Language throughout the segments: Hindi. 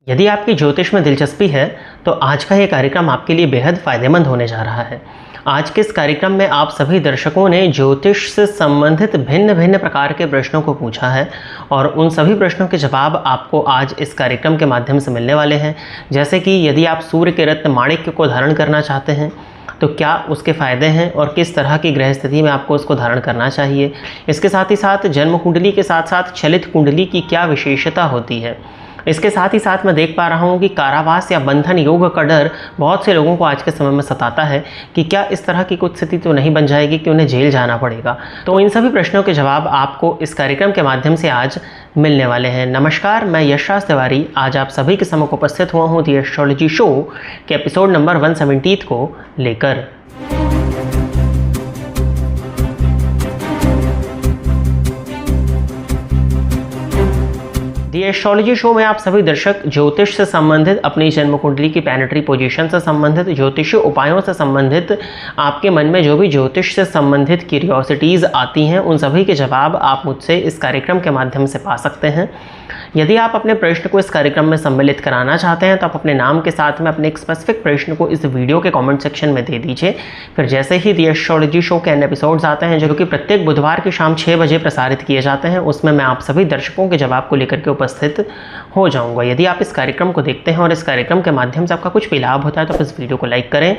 यदि आपकी ज्योतिष में दिलचस्पी है तो आज का ये कार्यक्रम आपके लिए बेहद फायदेमंद होने जा रहा है। आज के इस कार्यक्रम में आप सभी दर्शकों ने ज्योतिष से संबंधित भिन्न भिन्न प्रकार के प्रश्नों को पूछा है और उन सभी प्रश्नों के जवाब आपको आज इस कार्यक्रम के माध्यम से मिलने वाले हैं। जैसे कि यदि आप सूर्य के रत्न माणिक्य को धारण करना चाहते हैं तो क्या उसके फ़ायदे हैं और किस तरह की ग्रह स्थिति में आपको उसको धारण करना चाहिए। इसके साथ ही साथ जन्म कुंडली के साथ साथ चलित कुंडली की क्या विशेषता होती है। इसके साथ ही साथ मैं देख पा रहा हूँ कि कारावास या बंधन योग का डर बहुत से लोगों को आज के समय में सताता है कि क्या इस तरह की कुछ स्थिति तो नहीं बन जाएगी कि उन्हें जेल जाना पड़ेगा। तो इन सभी प्रश्नों के जवाब आपको इस कार्यक्रम के माध्यम से आज मिलने वाले हैं। नमस्कार, मैं यशराज तिवारी आज आप सभी के समक्ष उपस्थित हुआ हूँ द एस्ट्रोलॉजी शो के एपिसोड नंबर 170 को लेकर। द एस्ट्रोलॉजी शो में आप सभी दर्शक ज्योतिष से संबंधित, अपनी जन्म कुंडली की प्लैनेटरी पोजीशन से संबंधित, ज्योतिषीय उपायों से संबंधित, आपके मन में जो भी ज्योतिष से संबंधित क्यूरियोसिटीज़ आती हैं उन सभी के जवाब आप मुझसे इस कार्यक्रम के माध्यम से पा सकते हैं। यदि आप अपने प्रश्न को इस कार्यक्रम में सम्मिलित कराना चाहते हैं तो आप अपने नाम के साथ में अपने एक स्पेसिफिक प्रश्न को इस वीडियो के कमेंट सेक्शन में दे दीजिए। फिर जैसे ही द एस्ट्रोलॉजी शो के अन्य एपिसोड्स आते हैं जो कि प्रत्येक बुधवार की शाम 6 बजे प्रसारित किए जाते हैं, उसमें मैं आप सभी दर्शकों के जवाब को लेकर के उपस्थित हो जाऊंगा। यदि आप इस कार्यक्रम को देखते हैं और इस कार्यक्रम के माध्यम से आपका कुछ भी लाभ होता है तो इस वीडियो को लाइक करें,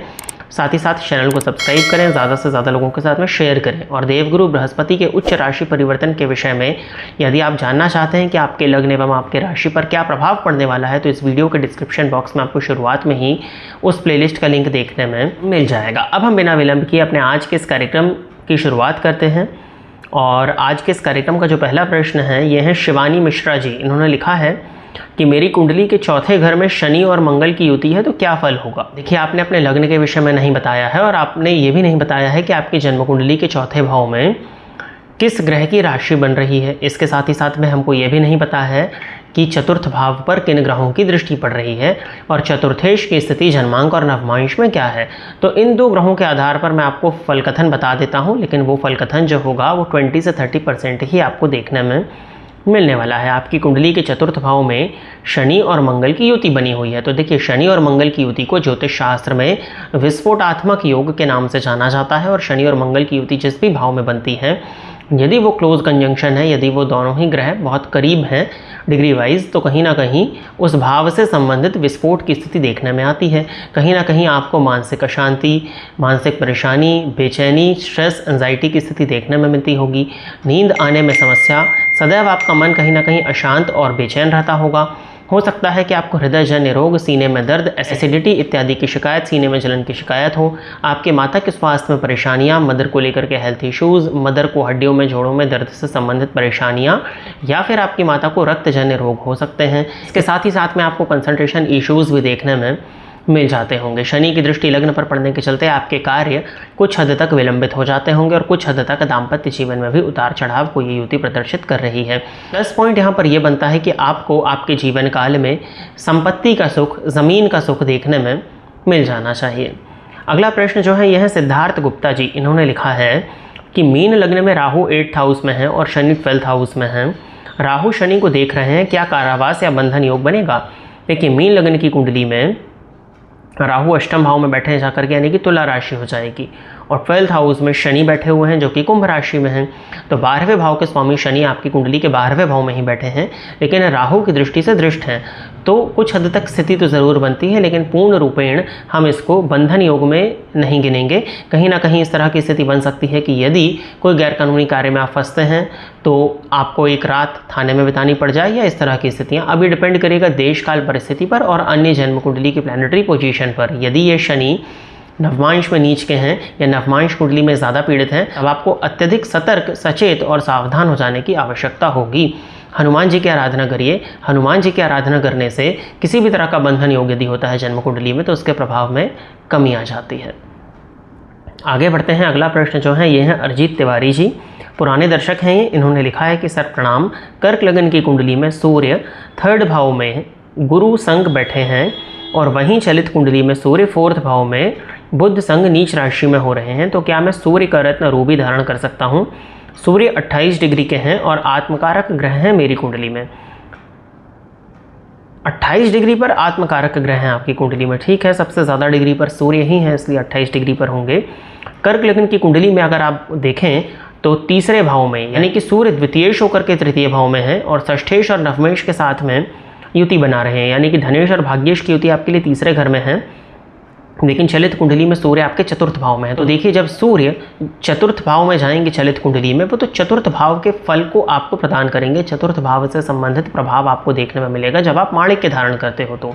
साथ ही साथ चैनल को सब्सक्राइब करें, ज़्यादा से ज़्यादा लोगों के साथ में शेयर करें। और देवगुरु बृहस्पति के उच्च राशि परिवर्तन के विषय में यदि आप जानना चाहते हैं कि आपके लग्न एवं आपके राशि पर क्या प्रभाव पड़ने वाला है तो इस वीडियो के डिस्क्रिप्शन बॉक्स में आपको शुरुआत में ही उस प्लेलिस्ट का लिंक देखने में मिल जाएगा। अब हम बिना विलंब किए अपने आज के इस कार्यक्रम की शुरुआत करते हैं। और आज के इस कार्यक्रम का जो पहला प्रश्न है यह है शिवानी मिश्रा जी। इन्होंने लिखा है कि मेरी कुंडली के चौथे घर में शनि और मंगल की युति है तो क्या फल होगा। देखिए, आपने अपने लग्न के विषय में नहीं बताया है और आपने ये भी नहीं बताया है कि आपकी जन्म कुंडली के चौथे भाव में किस ग्रह की राशि बन रही है। इसके साथ ही साथ में हमको ये भी नहीं पता है कि चतुर्थ भाव पर किन ग्रहों की दृष्टि पड़ रही है और चतुर्थेश की स्थिति जन्मांक और नवमांश में क्या है। तो इन दो ग्रहों के आधार पर मैं आपको फल कथन बता देता हूँ, लेकिन वो फल कथन जो होगा वो 20 से 30% ही आपको देखने में मिलने वाला है। आपकी कुंडली के चतुर्थ भाव में शनि और मंगल की युति बनी हुई है। तो देखिए, शनि और मंगल की युति को ज्योतिष शास्त्र में विस्फोटात्मक योग के नाम से जाना जाता है। और शनि और मंगल की युति जिस भी भाव में बनती है, यदि वो क्लोज कंजंक्शन है, यदि वो दोनों ही ग्रह बहुत करीब हैं डिग्री वाइज, तो कहीं ना कहीं उस भाव से संबंधित विस्फोट की स्थिति देखने में आती है। कहीं ना कहीं आपको मानसिक अशांति, मानसिक परेशानी, बेचैनी, स्ट्रेस, एंजाइटी की स्थिति देखने में मिलती होगी। नींद आने में समस्या, सदैव आपका मन कहीं ना कहीं अशांत और बेचैन रहता होगा। हो सकता है कि आपको हृदय जन्य रोग, सीने में दर्द, एसिडिटी इत्यादि की शिकायत, सीने में जलन की शिकायत हो। आपके माता के स्वास्थ्य में परेशानियां, मदर को लेकर के हेल्थ इश्यूज़, मदर को हड्डियों में, जोड़ों में दर्द से संबंधित परेशानियां, या फिर आपकी माता को रक्त जन्य रोग हो सकते हैं। इसके साथ ही साथ में आपको कंसंट्रेशन इश्यूज़ भी देखने में मिल जाते होंगे। शनि की दृष्टि लग्न पर पड़ने के चलते आपके कार्य कुछ हद तक विलंबित हो जाते होंगे और कुछ हद तक दाम्पत्य जीवन में भी उतार चढ़ाव को ये युति प्रदर्शित कर रही है। प्लस पॉइंट यहाँ पर यह बनता है कि आपको आपके जीवन काल में संपत्ति का सुख, ज़मीन का सुख देखने में मिल जाना चाहिए। अगला प्रश्न जो है यह है सिद्धार्थ गुप्ता जी। इन्होंने लिखा है कि मीन लग्न में राहु 8th हाउस में है और शनि 12th हाउस में है। राहु शनि को देख रहे हैं, क्या कारावास या बंधन योग बनेगा। देखिए, मीन लग्न की कुंडली में राहु अष्टम भाव में बैठे हैं जाकर के, यानी कि तुला राशि हो जाएगी। और 12th हाउस में शनि बैठे हुए हैं जो कि कुंभ राशि में हैं। तो 12वें भाव के स्वामी शनि आपकी कुंडली के 12वें भाव में ही बैठे हैं, लेकिन राहु की दृष्टि से दृष्ट हैं। तो कुछ हद तक स्थिति तो ज़रूर बनती है, लेकिन पूर्ण रूपेण हम इसको बंधन योग में नहीं गिनेंगे। कहीं ना कहीं इस तरह की स्थिति बन सकती है कि यदि कोई गैरकानूनी कार्य में आप फंसते हैं तो आपको एक रात थाने में बितानी पड़ जाए, या इस तरह की स्थितियाँ। अब ये डिपेंड करेगा देश काल परिस्थिति पर और अन्य जन्म कुंडली की प्लैनेटरी पोजीशन पर। यदि ये शनि नवमांश में नीच के हैं या नवमांश कुंडली में ज़्यादा पीड़ित हैं, अब आपको अत्यधिक सतर्क, सचेत और सावधान हो जाने की आवश्यकता होगी। हनुमान जी की आराधना करिए। हनुमान जी की आराधना करने से किसी भी तरह का बंधन योग यदि होता है जन्म कुंडली में तो उसके प्रभाव में कमी आ जाती है। आगे बढ़ते हैं। अगला प्रश्न जो है ये है अरिजीत तिवारी जी। पुराने दर्शक हैं ये। इन्होंने लिखा है कि सर प्रणाम, कर्क लगन की कुंडली में सूर्य 3rd भाव में गुरु संग बैठे हैं और वहीं चलित कुंडली में सूर्य 4th भाव में बुध संग नीच राशि में हो रहे हैं, तो क्या मैं सूर्य का रत्न रूबी धारण कर सकता हूँ। सूर्य 28 डिग्री के हैं और आत्मकारक ग्रह हैं मेरी कुंडली में। 28 डिग्री पर आत्मकारक ग्रह हैं आपकी कुंडली में, ठीक है। सबसे ज़्यादा डिग्री पर सूर्य ही है, इसलिए 28 डिग्री पर होंगे। कर्क लग्न की कुंडली में अगर आप देखें तो तीसरे भाव में, यानी कि सूर्य द्वितीयेश होकर के तृतीय भाव में है और षष्ठेश और नवमेश के साथ में युति बना रहे हैं, यानी कि धनेश और भाग्येश की युति आपके लिए तीसरे घर में है। लेकिन चलित कुंडली में सूर्य आपके चतुर्थ भाव में है। तो देखिए, जब सूर्य चतुर्थ भाव में जाएंगे चलित कुंडली में, वो तो चतुर्थ भाव के फल को आपको प्रदान करेंगे। चतुर्थ भाव से संबंधित प्रभाव आपको देखने में मिलेगा जब आप माणिक्य धारण करते हो। तो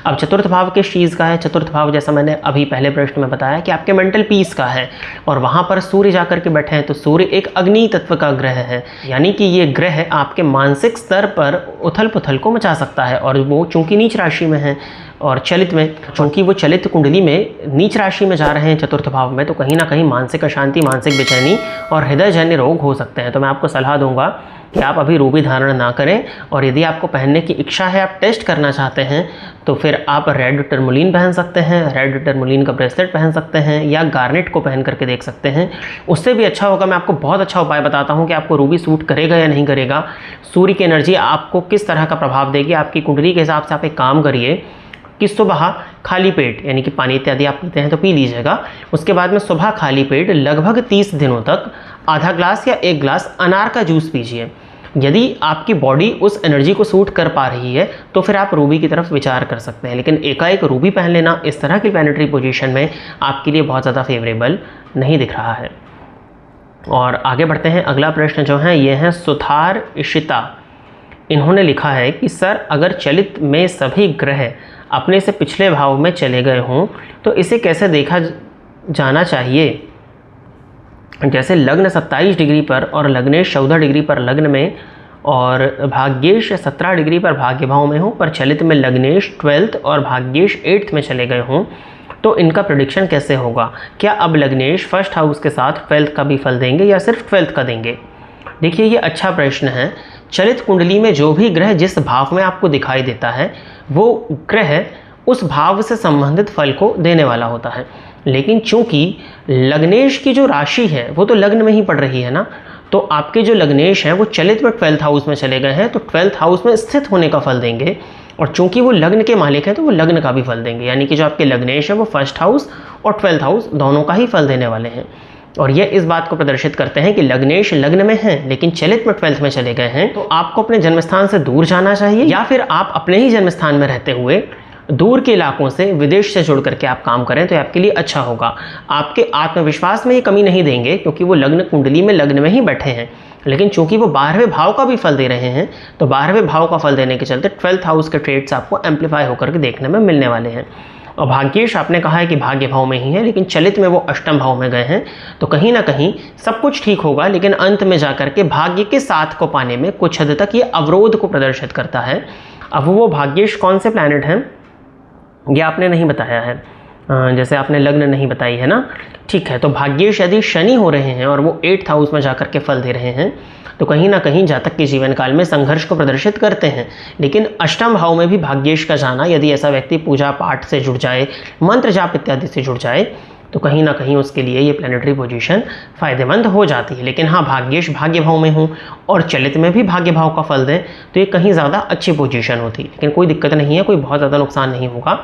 अब चतुर्थ भाव किस चीज़ का है? चतुर्थ भाव जैसा मैंने अभी पहले प्रश्न में बताया कि आपके मेंटल पीस का है, और वहाँ पर सूर्य जाकर के बैठे हैं। तो सूर्य एक अग्नि तत्व का ग्रह है, यानी कि ये ग्रह आपके मानसिक स्तर पर उथल पुथल को मचा सकता है। और वो चूंकि नीच राशि में है और चलित में, चूंकि वो चलित कुंडली में नीच राशि में जा रहे हैं चतुर्थ भाव में, तो कहीं ना कहीं मानसिक अशांति, मानसिक बेचैनी और हृदयजन्य रोग हो सकते हैं। तो मैं आपको सलाह दूंगा कि आप अभी रूबी धारण ना करें, और यदि आपको पहनने की इच्छा है, आप टेस्ट करना चाहते हैं, तो फिर आप रेड टर्मोलिन पहन सकते हैं, रेड टर्मोलिन का ब्रेसलेट पहन सकते हैं, या गार्नेट को पहन करके देख सकते हैं। उससे भी अच्छा होगा। मैं आपको बहुत अच्छा उपाय बताता हूं कि आपको रूबी सूट करेगा या नहीं करेगा, सूर्य की एनर्जी आपको किस तरह का प्रभाव देगी आपकी कुंडली के हिसाब से। आप एक काम करिए कि सुबह खाली पेट, यानी कि पानी इत्यादि आप पीते हैं तो पी लीजिएगा, उसके बाद में सुबह खाली पेट लगभग 30 दिनों तक आधा ग्लास या 1 ग्लास अनार का जूस पीजिए। यदि आपकी बॉडी उस एनर्जी को सूट कर पा रही है तो फिर आप रूबी की तरफ विचार कर सकते हैं। लेकिन एकाएक रूबी पहन लेना इस तरह की प्लैनेटरी पोजीशन में आपके लिए बहुत ज़्यादा फेवरेबल नहीं दिख रहा है। और आगे बढ़ते हैं। अगला प्रश्न जो है ये है सुथार इशिता। इन्होंने लिखा है कि सर, अगर चलित में सभी ग्रह अपने से पिछले भाव में चले गए हों तो इसे कैसे देखा जाना चाहिए? जैसे लग्न 27 डिग्री पर और लग्नेश 14 डिग्री पर लग्न में और भाग्येश 17 डिग्री पर भाग्य भाव में हो, पर चलित में लग्नेश 12th और भाग्येश 8th में चले गए हों, तो इनका प्रेडिक्शन कैसे होगा? क्या अब लग्नेश फर्स्ट हाउस के साथ 12th का भी फल देंगे या सिर्फ 12th का देंगे? देखिए, ये अच्छा प्रश्न है। चलित कुंडली में जो भी ग्रह जिस भाव में आपको दिखाई देता है, वो ग्रह उस भाव से संबंधित फल को देने वाला होता है। लेकिन चूंकि लग्नेश की जो राशि है वो तो लग्न में ही पड़ रही है ना, तो आपके जो लग्नेश हैं वो चलित में 12th हाउस में चले गए हैं, तो 12th हाउस में स्थित होने का फल देंगे। और चूंकि वो लग्न के मालिक हैं तो वो लग्न का भी फल देंगे, यानी कि जो आपके लग्नेश है वो फर्स्ट हाउस और 12th हाउस दोनों का ही फल देने वाले हैं। और ये इस बात को प्रदर्शित करते हैं कि लग्नेश लग्न में है लेकिन चलित में 12th में चले गए हैं, तो आपको अपने जन्मस्थान से दूर जाना चाहिए, या फिर आप अपने ही जन्मस्थान में रहते हुए दूर के इलाकों से, विदेश से जुड़ करके आप काम करें तो आपके लिए अच्छा होगा। आपके आत्मविश्वास में ये कमी नहीं देंगे क्योंकि वो लग्न कुंडली में लग्न में ही बैठे हैं, लेकिन चूंकि वो 12वें भाव का भी फल दे रहे हैं, तो 12वें भाव का फल देने के चलते 12th हाउस के ट्रेड्स आपको एम्पलीफाई होकर के देखने में मिलने वाले हैं। और भाग्येश आपने कहा है कि भाग्य भाव में ही है, लेकिन चलित में वो अष्टम भाव में गए हैं, तो कहीं ना कहीं सब कुछ ठीक होगा, लेकिन अंत में जाकर के भाग्य के साथ को पाने में कुछ हद तक ये अवरोध को प्रदर्शित करता है। अब वो भाग्येश कौन से प्लैनेट हैं ये आपने नहीं बताया है, जैसे आपने लग्न नहीं बताई है ना, ठीक है। तो भाग्येश यदि शनि हो रहे हैं और वो 8th हाउस में जाकर के फल दे रहे हैं, तो कहीं ना कहीं जातक के जीवन काल में संघर्ष को प्रदर्शित करते हैं। लेकिन अष्टम भाव में भी भाग्येश का जाना, यदि ऐसा व्यक्ति पूजा पाठ से जुड़ जाए, मंत्र जाप इत्यादि से जुड़ जाए, तो कहीं ना कहीं उसके लिए ये प्लैनेटरी पोजीशन फायदेमंद हो जाती है। लेकिन हाँ, भाग्येश भाग्य भाव में हो और चलित में भी भाग्य भाव का फल दें तो ये कहीं ज़्यादा अच्छी पोजीशन होती है। लेकिन कोई दिक्कत नहीं है, कोई बहुत ज़्यादा नुकसान नहीं होगा।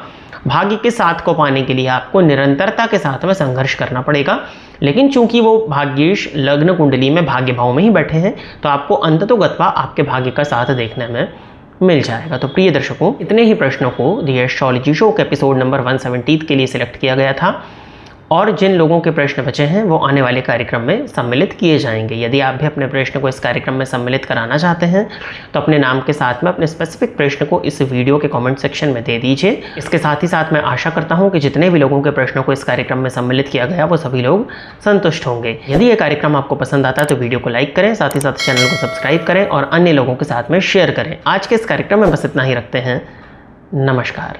भाग्य के साथ को पाने के लिए आपको निरंतरता के साथ में संघर्ष करना पड़ेगा। लेकिन चूंकि वो भाग्येश लग्न कुंडली में भाग्य भाव में ही बैठे हैं, तो आपको अंततोगत्वा आपके भाग्य का साथ देखने में मिल जाएगा। तो प्रिय दर्शकों, इतने ही प्रश्नों को द एस्ट्रोलॉजी शो के एपिसोड नंबर 170 के लिए सिलेक्ट किया गया था, और जिन लोगों के प्रश्न बचे हैं वो आने वाले कार्यक्रम में सम्मिलित किए जाएंगे। यदि आप भी अपने प्रश्न को इस कार्यक्रम में सम्मिलित कराना चाहते हैं तो अपने नाम के साथ में अपने स्पेसिफिक प्रश्न को इस वीडियो के कमेंट सेक्शन में दे दीजिए। इसके साथ ही साथ मैं आशा करता हूं कि जितने भी लोगों के प्रश्नों को इस कार्यक्रम में सम्मिलित किया गया वो सभी लोग संतुष्ट होंगे। यदि ये कार्यक्रम आपको पसंद आता है तो वीडियो को लाइक करें, साथ ही साथ चैनल को सब्सक्राइब करें और अन्य लोगों के साथ में शेयर करें। आज के इस कार्यक्रम में बस इतना ही रखते हैं। नमस्कार।